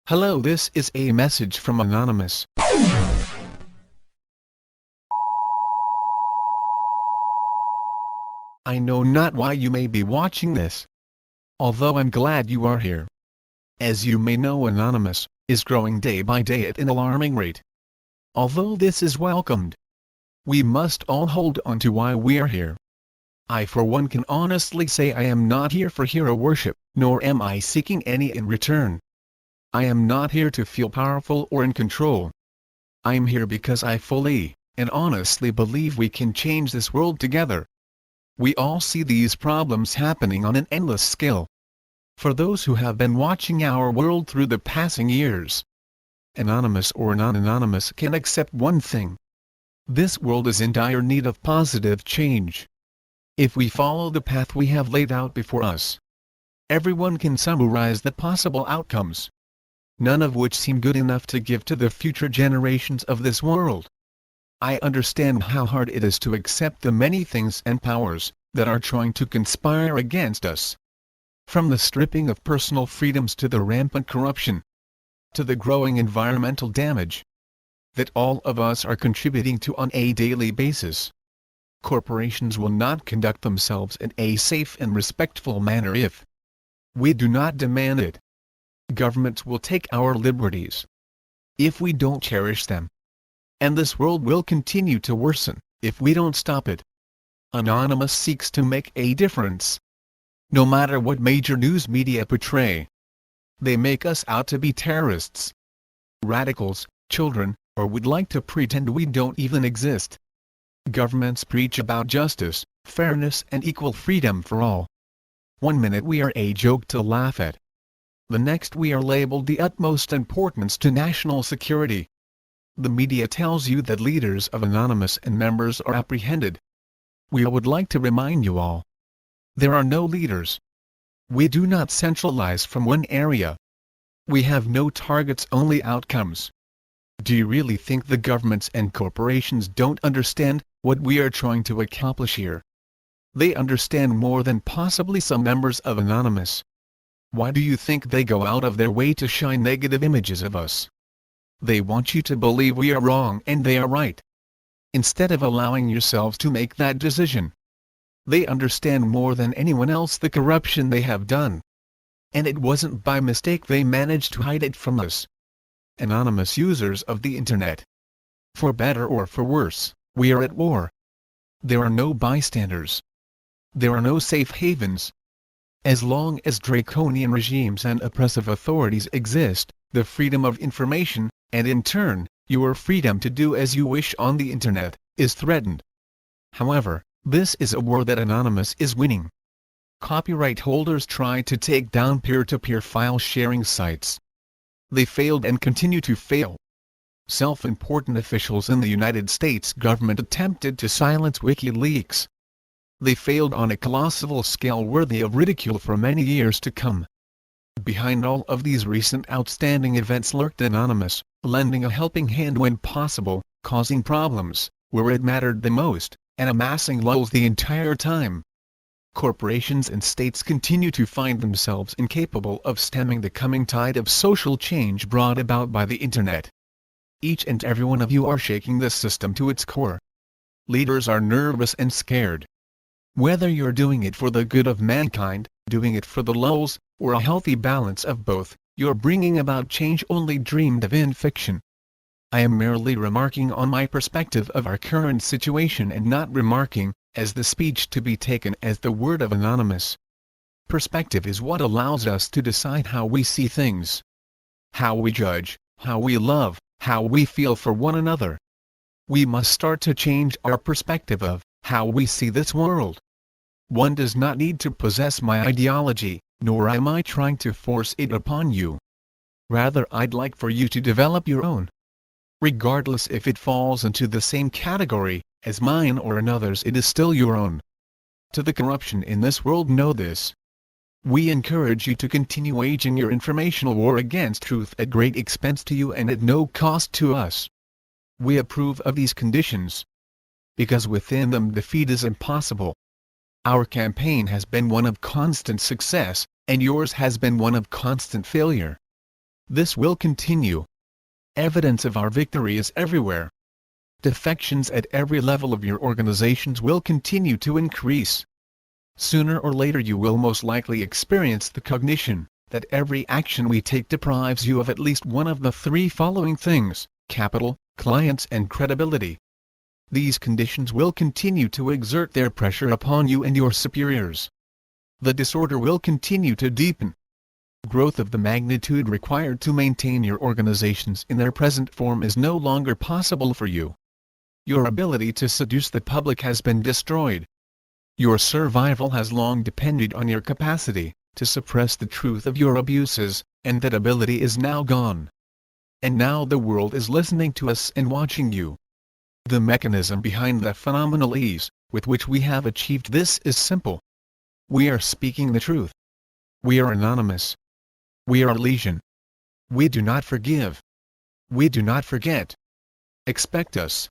Hello, this is a message from Anonymous. I know not why you may be watching this, although I'm glad you are here. As you may know, Anonymous is growing day by day at an alarming rate. Although this is welcomed, we must all hold on to why we are here. I for one can honestly say I am not here for hero worship, nor am I seeking any in return. I am not here to feel powerful or in control. I am here because I fully and honestly believe we can change this world together. We all see these problems happening on an endless scale. For those who have been watching our world through the passing years, anonymous or non-anonymous, can accept one thing. This world is in dire need of positive change. If we follow the path we have laid out before us, everyone can summarize the possible outcomes, none of which seem good enough to give to the future generations of this world. I understand how hard it is to accept the many things and powers that are trying to conspire against us. From the stripping of personal freedoms to the rampant corruption, to the growing environmental damage that all of us are contributing to on a daily basis. Corporations will not conduct themselves in a safe and respectful manner if we do not demand it. Governments will take our liberties if we don't cherish them. And this world will continue to worsen if we don't stop it. Anonymous seeks to make a difference. No matter what major news media portray, they make us out to be terrorists, radicals, children, or would like to pretend we don't even exist. Governments preach about justice, fairness and equal freedom for all. One minute we are a joke to laugh at. The next we are labeled the utmost importance to national security. The media tells you that leaders of Anonymous and members are apprehended. We would like to remind you all, there are no leaders. We do not centralize from one area. We have no targets, only outcomes. Do you really think the governments and corporations don't understand what we are trying to accomplish here? They understand more than possibly some members of Anonymous. Why do you think they go out of their way to shine negative images of us? They want you to believe we are wrong and they are right, instead of allowing yourselves to make that decision. They understand more than anyone else the corruption they have done. And it wasn't by mistake they managed to hide it from us. Anonymous users of the internet. For better or for worse, we are at war. There are no bystanders. There are no safe havens. As long as draconian regimes and oppressive authorities exist, the freedom of information, and in turn, your freedom to do as you wish on the internet, is threatened. However, this is a war that Anonymous is winning. Copyright holders tried to take down peer-to-peer file-sharing sites. They failed and continue to fail. Self-important officials in the United States government attempted to silence WikiLeaks. They failed on a colossal scale worthy of ridicule for many years to come. Behind all of these recent outstanding events lurked Anonymous, lending a helping hand when possible, causing problems where it mattered the most, and amassing lulls the entire time. Corporations and states continue to find themselves incapable of stemming the coming tide of social change brought about by the internet. Each and every one of you are shaking this system to its core. Leaders are nervous and scared. Whether you're doing it for the good of mankind, doing it for the lulls, or a healthy balance of both, you're bringing about change only dreamed of in fiction. I am merely remarking on my perspective of our current situation and not remarking as the speech to be taken as the word of Anonymous. Perspective is what allows us to decide how we see things, how we judge, how we love, how we feel for one another. We must start to change our perspective of how we see this world. One does not need to possess my ideology, nor am I trying to force it upon you. Rather, I'd like for you to develop your own. Regardless if it falls into the same category as mine or another's, it is still your own. To the corruption in this world, know this. We encourage you to continue waging your informational war against truth at great expense to you and at no cost to us. We approve of these conditions, because within them defeat is impossible. Our campaign has been one of constant success, and yours has been one of constant failure. This will continue. Evidence of our victory is everywhere. Defections at every level of your organizations will continue to increase. Sooner or later you will most likely experience the cognition that every action we take deprives you of at least one of the three following things: capital, clients and credibility. These conditions will continue to exert their pressure upon you and your superiors. The disorder will continue to deepen. Growth of the magnitude required to maintain your organizations in their present form is no longer possible for you. Your ability to seduce the public has been destroyed. Your survival has long depended on your capacity to suppress the truth of your abuses, and that ability is now gone. And now the world is listening to us and watching you. The mechanism behind the phenomenal ease with which we have achieved this is simple. We are speaking the truth. We are anonymous. We are legion. We do not forgive. We do not forget. Expect us.